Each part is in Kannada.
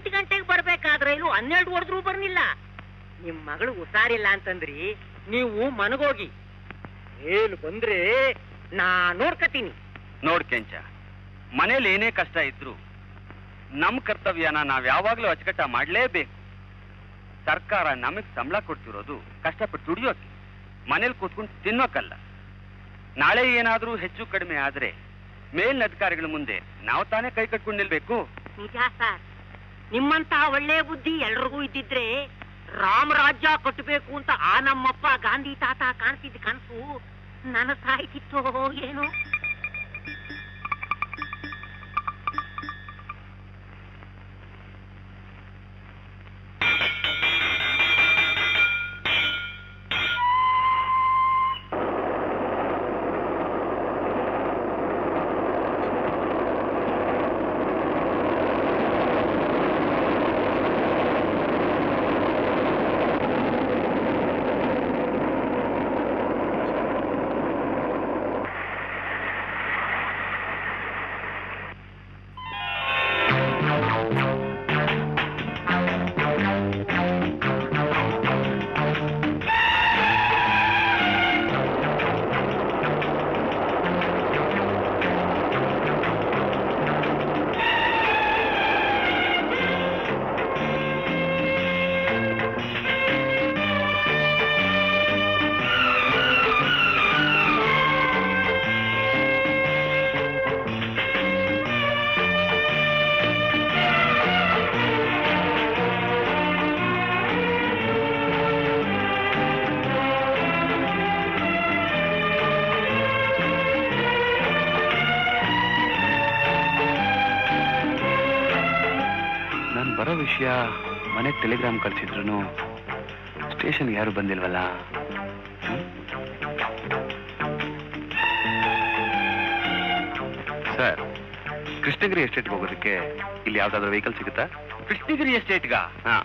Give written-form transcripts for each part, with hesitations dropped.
5 ಗಂಟೆಗೆ ಬರ್ಬೇಕಾದ್ರೆ ಇಲ್ಲೂ 12 ಹೊಡೆದ್ರು ಬರ್ನಿಲ್ಲ. ನಿಮ್ ಮಗಳು ಹುಷಾರಿಲ್ಲ ಅಂತಂದ್ರಿ, ನೀವು ಮನಗೋಗಿ ಹೇಳು ಬಂದ್ರೆ ನಾ ನೋಡ್ಕತೀನಿ. ನೋಡ್ ಕೆಂಚ, ಮನೇಲಿ ಏನೇ ಕಷ್ಟ ಇದ್ರು ನಮ್ ಕರ್ತವ್ಯನ ನಾವ್ ಯಾವಾಗ್ಲೂ ಅಚ್ಚುಕಟ್ಟ ಮಾಡ್ಲೇಬೇಕು. ಸರ್ಕಾರ ನಮಗ್ ಸಂಬಳ ಕೊಡ್ತಿರೋದು ಕಷ್ಟಪಟ್ಟು ದುಡಿಯೋಕೆ, ಮನೇಲಿ ಕೂತ್ಕೊಂಡು ತಿನ್ನೋಕಲ್ಲ. ನಾಳೆ ಏನಾದ್ರೂ ಹೆಚ್ಚು ಕಡಿಮೆ ಆದ್ರೆ ಮೇಲಿನ ಅಧಿಕಾರಿಗಳ ಮುಂದೆ ನಾವು ತಾನೇ ಕೈ ಕಟ್ಕೊಂಡು ನಿಲ್ಬೇಕು. ನಿಜ ಸರ್, ನಿಮ್ಮಂತ ಒಳ್ಳೆ ಬುದ್ಧಿ ಎಲ್ರಿಗೂ ಇದ್ದಿದ್ರೆ ರಾಮರಾಜ್ಯ ಕಟ್ಟಬೇಕು ಅಂತ ಆ ನಮ್ಮಪ್ಪ ಗಾಂಧಿ ತಾತ ಕಾಣಿಸಿದ ಕನಸು ನನಸಾಯ್ತಿತ್ತೋ ಏನು. ವಿಷಯ ಮನೆಗೆ ಟೆಲಿಗ್ರಾಮ್ ಕಳಿಸಿದ್ರು ಸ್ಟೇಷನ್ ಯಾರು ಬಂದಿಲ್ವಲ್ಲ. ಸರ್, ಕೃಷ್ಣಗಿರಿ ಎಸ್ಟೇಟ್ಗೆ ಹೋಗೋದಕ್ಕೆ ಇಲ್ಲಿ ಯಾವ್ದಾದ್ರು ವೆಹಿಕಲ್ ಸಿಗುತ್ತಾ? ಕೃಷ್ಣಗಿರಿ ಎಸ್ಟೇಟ್ಗ? ಹಾ.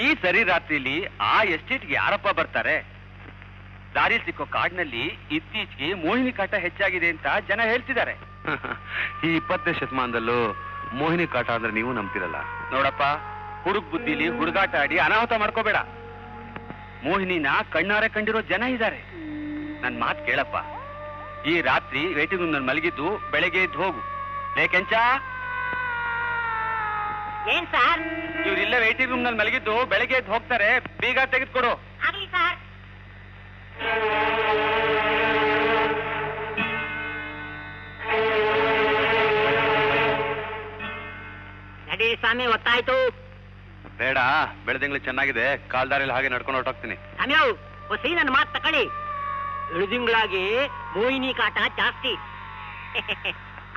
ಈ ಸರಿ ರಾತ್ರಿಲಿ ಆ ಎಸ್ಟೇಟ್ಗೆ ಯಾರಪ್ಪ ಬರ್ತಾರೆ? ದಾರಿ ಸಿಕ್ಕೋ ಕಾಡಿನಲ್ಲಿ ಇತ್ತೀಚೆಗೆ ಮೋಹಿನಿ ಕಾಟ ಹೆಚ್ಚಾಗಿದೆ ಅಂತ ಜನ ಹೇಳ್ತಿದ್ದಾರೆ. ಈ 20ನೇ ಶತಮಾನದಲ್ಲೂ ಮೋಹಿನಿ ಕಾಟ ಅಂದ್ರೆ ನೀವು ನಂಬ್ತಿರಲ್ಲ. ನೋಡಪ್ಪ, ಹುಡುಗ್ ಬುದ್ಧಿಲಿ ಹುಡುಗಾಟ ಆಡಿ ಅನಾಹುತ ಮಾಡ್ಕೋಬೇಡ. ಮೋಹಿನಿನ ಕಣ್ಣಾರೆ ಕಂಡಿರೋ ಜನ ಇದ್ದಾರೆ. ನನ್ ಮಾತು ಕೇಳಪ್ಪ, ಈ ರಾತ್ರಿ ವೇಟಿಂಗ್ ರೂಮ್ ನಲ್ಲಿ ಮಲಗಿದ್ದು ಬೆಳಗ್ಗೆ ಎದ್ದು ಹೋಗು. ಕೆಂಚ, ಏನ್ ಸರ್? ಇವ್ರಿಲ್ಲ ವೇಟಿಂಗ್ ರೂಮ್ ನಲ್ಲಿ ಮಲಗಿದ್ದು ಬೆಳಗ್ಗೆ ಎದ್ದು ಹೋಗ್ತಾರೆ, ಬೀಗ ತೆಗೆದುಕೊಡು. ನಡಿ ಸ್ವಾಮಿ, ಒತ್ತಾಯ್ತು. ಬೇಡ, ಬೆಳೆದಿಂಗ್ಳು ಚೆನ್ನಾಗಿದೆ, ಕಾಲ್ದಾರಿಯಲ್ಲಿ ಹಾಗೆ ನಡ್ಕೊಂಡು ಹೊರಟೋಗ್ತೀನಿ. ಸ್ವಾಮಿಯವ್, ಹೊಸಿ ನನ್ನ ಮಾತು ತಕೊಳ್ಳಿ. ಬೆಳೆದಿಂಗಳಾಗಿ ಮೋಹಿನಿ ಕಾಟ ಜಾಸ್ತಿ.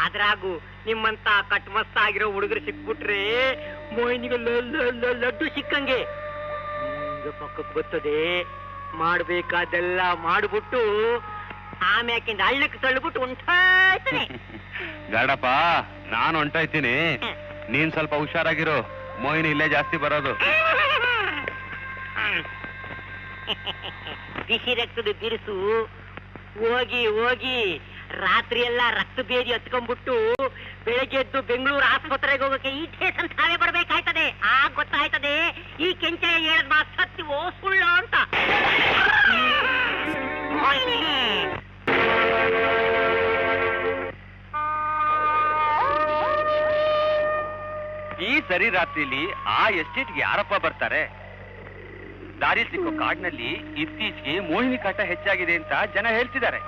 ಅದ್ರಾಗು ನಿಮ್ಮಂತ ಕಟ್ಮಸ್ತ ಆಗಿರೋ ಹುಡುಗರು ಸಿಕ್ಬಿಟ್ರೆ ಮೋಹಿನಿಗೆ ಲಡ್ಡು ಸಿಕ್ಕಂಗೆ ಪಕ್ಕಕ್ಕೆ ಬರ್ತದೆ. ಮಾಡ್ಬೇಕಾದೆಲ್ಲ ಮಾಡ್ಬಿಟ್ಟು ಆಮ್ಯಾಕಿಂದ ಹಳ್ಳಕ್ಕೆ ತಳ್ಳಿಬಿಟ್ಟು ಉಂಟಾಯ್ತಾನೆ. ಬೇಡಪ್ಪ, ನಾನು ಹೊಂಟಾಯ್ತೀನಿ. ನೀನ್ ಸ್ವಲ್ಪ ಹುಷಾರಾಗಿರು, ಮೋಹಿನಿ ಇಲ್ಲೇ ಜಾಸ್ತಿ ಬರೋದು. ಬಿಸಿ ರಕ್ತದ ಬಿರುಸು ಹೋಗಿ ಹೋಗಿ ರಾತ್ರಿ ಎಲ್ಲ ರಕ್ತ ಬೇದಿ ಹತ್ಕೊಂಡ್ಬಿಟ್ಟು ಬೆಳಗ್ಗೆ ಎದ್ದು ಬೆಂಗಳೂರು ಆಸ್ಪತ್ರೆಗೆ ಹೋಗಕ್ಕೆ ಈಟೆ ಸಂತಾವೇ ಬರ್ಬೇಕಾಯ್ತದೆ. ಆಗ ಗೊತ್ತಾಯ್ತದೆ ಈ ಕೆಂಚ ಹೇಳದ್ ಮಾತು ಸತ್ಯವೋ ಸುಳ್ಳು ಅಂತ. ಈ ಸರಿ ರಾತ್ರಿಲಿ ಆ ಎಸ್ಟೇಟ್ಗೆ ಯಾರಪ್ಪ ಬರ್ತಾರೆ? ದಾರಿ ಸಿಕ್ಕೋ ಕಾಡಿನಲ್ಲಿ ಇತ್ತೀಚೆಗೆ ಮೋಹಿನಿ ಕಾಟ ಹೆಚ್ಚಾಗಿದೆ ಅಂತ ಜನ ಹೇಳ್ತಿದ್ದಾರೆ.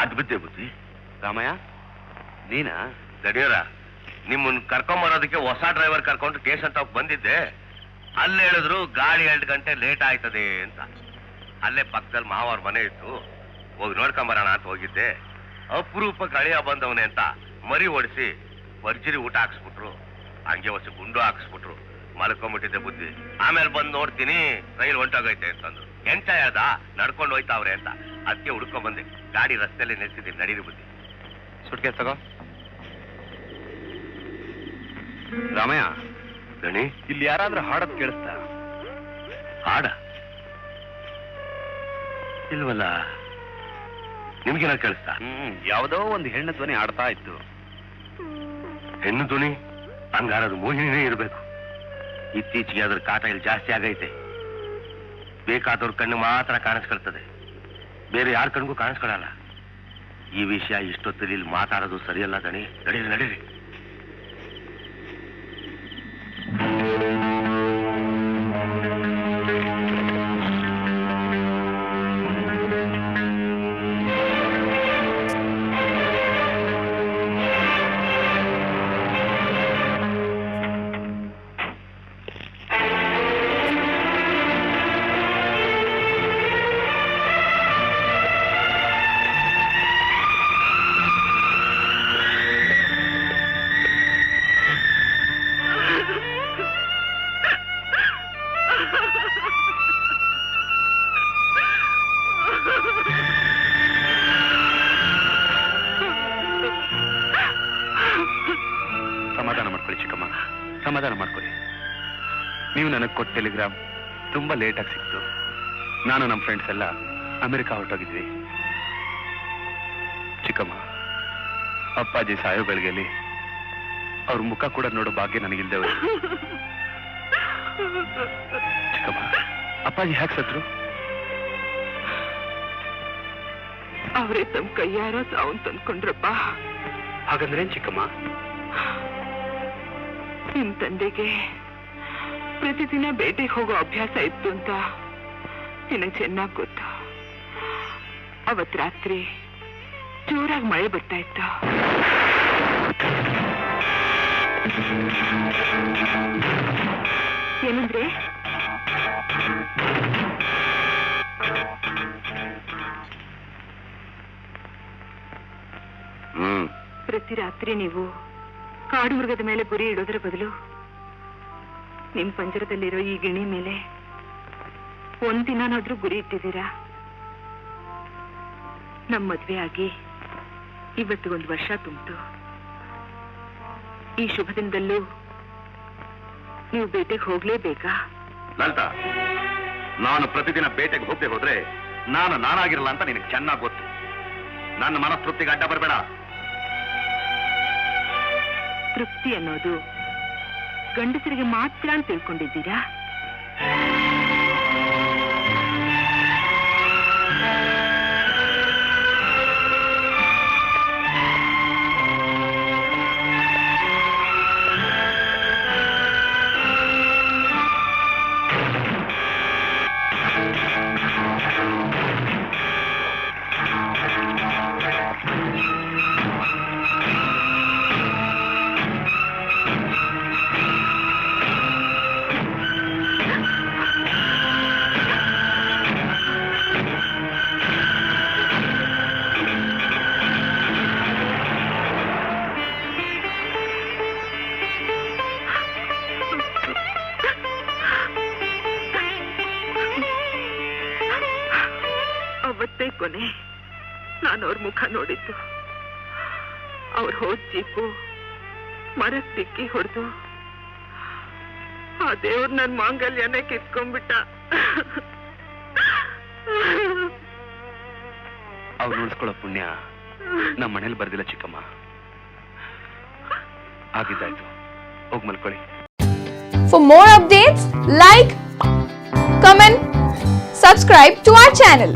ಅದ್ ಬಿದ್ದೆ ಬುದ್ಧಿ. ರಾಮಯ್ಯ ನೀನಾ? ಗಡಿಯರ, ನಿಮ್ಮನ್ನ ಕರ್ಕೊಂಬರೋದಕ್ಕೆ ಹೊಸ ಡ್ರೈವರ್ ಕರ್ಕೊಂಡು ಸ್ಟೇಷನ್ ತಗ ಬಂದಿದ್ದೆ. ಅಲ್ಲಿ ಹೇಳಿದ್ರು ಗಾಡಿ 2 ಗಂಟೆ ಲೇಟ್ ಆಯ್ತದೆ ಅಂತ. ಅಲ್ಲೇ ಪಕ್ಕದಲ್ಲಿ ಮಾವವ್ರ ಮನೆ ಇತ್ತು, ಹೋಗಿ ನೋಡ್ಕೊಂಬರೋಣ ಅಂತ ಹೋಗಿದ್ದೆ. ಅಪರೂಪಕ್ಕೆ ಅಳಿಯ ಬಂದವನೇ ಅಂತ ಮರಿ ಓಡಿಸಿ ಭರ್ಜರಿ ಊಟ ಹಾಕ್ಸ್ಬಿಟ್ರು. ಹಂಗೆ ಹೊಸ ಗುಂಡು ಹಾಕ್ಸ್ಬಿಟ್ರು. ಮಲ್ಕೊಂಡ್ಬಿಟ್ಟಿದ್ದೆ ಬುದ್ಧಿ. ಆಮೇಲೆ ಬಂದು ನೋಡ್ತೀನಿ ರೈಲ್ ಹೊಂಟೋಗೈತೆ ಅಂತಂದ್ರು. ಎಂಟ ಹೇಳ್ದ ನಡ್ಕೊಂಡು ಹೋಯ್ತಾವ್ರೆ ಅಂತ. ಅದಕ್ಕೆ ಹುಡ್ಕೊಂಡ್ ಬಂದೆ. ಗಾಡಿ ರಸ್ತೆಯಲ್ಲಿ ನಿಲ್ಸಿದ್ದೀನಿ, ನಡೀರಿ ಬುದ್ಧಿ. ಸುಟ್ಕೇಸ್ ತಗೋ. ರಾಮಯ್ಯ ದಣಿ, ಇಲ್ಲಿ ಯಾರಾದ್ರೂ ಹಾಡೋದ್ ಕೇಳಿಸ್ತಾ? ಹಾಡ ಇಲ್ವಲ್ಲ, ನಿಮ್ಗೇನ ಕೇಳಿಸ್ತಾ? ಯಾವುದೋ ಒಂದು ಹೆಣ್ಣು ಧ್ವನಿ ಆಡ್ತಾ ಇತ್ತು. ಹೆಣ್ಣು ಧ್ವನಿ? ಹಂಗಾರದು ಮೋಹಿನಿನೇ ಇರ್ಬೇಕು. ಇತ್ತೀಚೆಗೆ ಅದ್ರ ಕಾಟ ಇಲ್ಲಿ ಜಾಸ್ತಿ ಆಗೈತೆ. ಬೇಕಾದವ್ರ ಕಣ್ಣು ಮಾತ್ರ ಕಾಣಿಸ್ಕೊಳ್ತದೆ, ಬೇರೆ ಯಾರ ಕಣ್ಗೂ ಕಾಣಿಸ್ಕೊಳಲ್ಲ. ಈ ವಿಷಯ ಇಷ್ಟೊತ್ತಲ್ಲಿ ಇಲ್ಲಿ ಮಾತಾಡೋದು ಸರಿಯಲ್ಲ ದಣಿ. ನಡೀರಿ ನಡೀರಿ. ಸಮಾಧಾನ ಮಾಡ್ಕೊಳ್ಳಿ ಚಿಕ್ಕಮ್ಮ, ಸಮಾಧಾನ ಮಾಡ್ಕೊಳ್ಳಿ. ನೀವು ನನಗೆ ಕೊಟ್ಟ ಟೆಲಿಗ್ರಾಮ್ ತುಂಬಾ ಲೇಟಾಗಿ ಸಿಕ್ತು. ನಾನು ನಮ್ಮ ಫ್ರೆಂಡ್ಸ್ ಎಲ್ಲ ಅಮೆರಿಕ ಹೊರಟೋಗಿದ್ವಿ. ಚಿಕ್ಕಮ್ಮ, ಅಪ್ಪಾಜಿ ಸಾಯೋ ಗಳಿಗೆಯಲ್ಲಿ ಅವ್ರ ಮುಖ ಕೂಡ ನೋಡೋ ಭಾಗ್ಯ ನನಗಿಲ್ದೆ ಹೋಯ್ತು. ಚಿಕ್ಕಮ್ಮ, ಅಪ್ಪಾಜಿ ಹ್ಯಾಕ್ ಸತ್ರು? ಅವರೇ ತಮ್ಮ ಕೈಯಾರ ಸಾವು ತಂದ್ಕೊಂಡ್ರಪ್ಪ. ಹಾಗಂದ್ರೇನ್ ಚಿಕ್ಕಮ್ಮ? ನಿಮ್ ತಂದೆಗೆ ಪ್ರತಿದಿನ ಬೇಟೆಗೆ ಹೋಗೋ ಅಭ್ಯಾಸ ಇತ್ತು ಅಂತ ನಿನಗೆ ಚೆನ್ನಾಗಿ ಗೊತ್ತು. ಅವತ್ ರಾತ್ರಿ ಜೋರಾಗಿ ಮಳೆ ಬರ್ತಾ ಇತ್ತು. ಏನಂದ್ರೆ ಪ್ರತಿ ರಾತ್ರಿ ನೀವು ಕಾಡು ಮೃಗದ ಮೇಲೆ ಗುರಿ ಇಡೋದ್ರ ಬದಲು ನಿಮ್ ಪಂಜರದಲ್ಲಿರೋ ಈ ಗಿಣಿ ಮೇಲೆ ಒಂದಿನಾದ್ರೂ ಗುರಿ ಇಟ್ಟಿದ್ದೀರಾ. ನಮ್ ಮದ್ವೆ ಆಗಿ ಇವತ್ತು 1 ವರ್ಷ ತುಂಬಿತು. ಈ ಶುಭ ದಿನದಲ್ಲೂ ನೀವು ಬೇಟೆಗೆ ಹೋಗ್ಲೇಬೇಕಾ? ಲಲಿತಾ, ನಾನು ಪ್ರತಿದಿನ ಬೇಟೆಗೆ ಹೋಗದೆ ಹೋದ್ರೆ ನಾನು ನಾನಾಗಿರಲ್ಲ ಅಂತ ನಿನಗೆ ಚೆನ್ನಾಗಿ ಗೊತ್ತು. ನನ್ನ ಮನಸ್ತೃಪ್ತಿಗೆ ಅಡ್ಡ ಬರಬೇಡ. ತೃಪ್ತಿ ಅನ್ನೋದು ಗಂಡಸರಿಗೆ ಮಾತ್ರ ಅಂತ ತಿಳ್ಕೊಂಡಿದ್ದೀರಾ? ಅವತ್ತೇ ಕೊನೆ ನಾನು ಅವ್ರ ಮುಖ ನೋಡಿದ್ದು. ಅವ್ರ ಹೋದ್ ಜೀಪು ಮರಕ್ ದಿಕ್ಕಿ ಹೊಡೆದು ಆ ದೇವ್ರ ನನ್ ಮಾಂಗಲ್ಯನೇ ಕಿತ್ಕೊಂಡ್ಬಿಟ್ಟ. ಅವ್ರು ಉಳಿಸ್ಕೊಳ್ಳೋ ಪುಣ್ಯ ನಮ್ಮ ಮನೇಲಿ ಬರ್ದಿಲ್ಲ ಚಿಕ್ಕಮ್ಮ. ಆಗಿದ್ದಾಯ್ತು, ಹೋಗಿ ಮಲ್ಕೊಳ್ಳಿ. For more updates, like, comment, subscribe to our channel.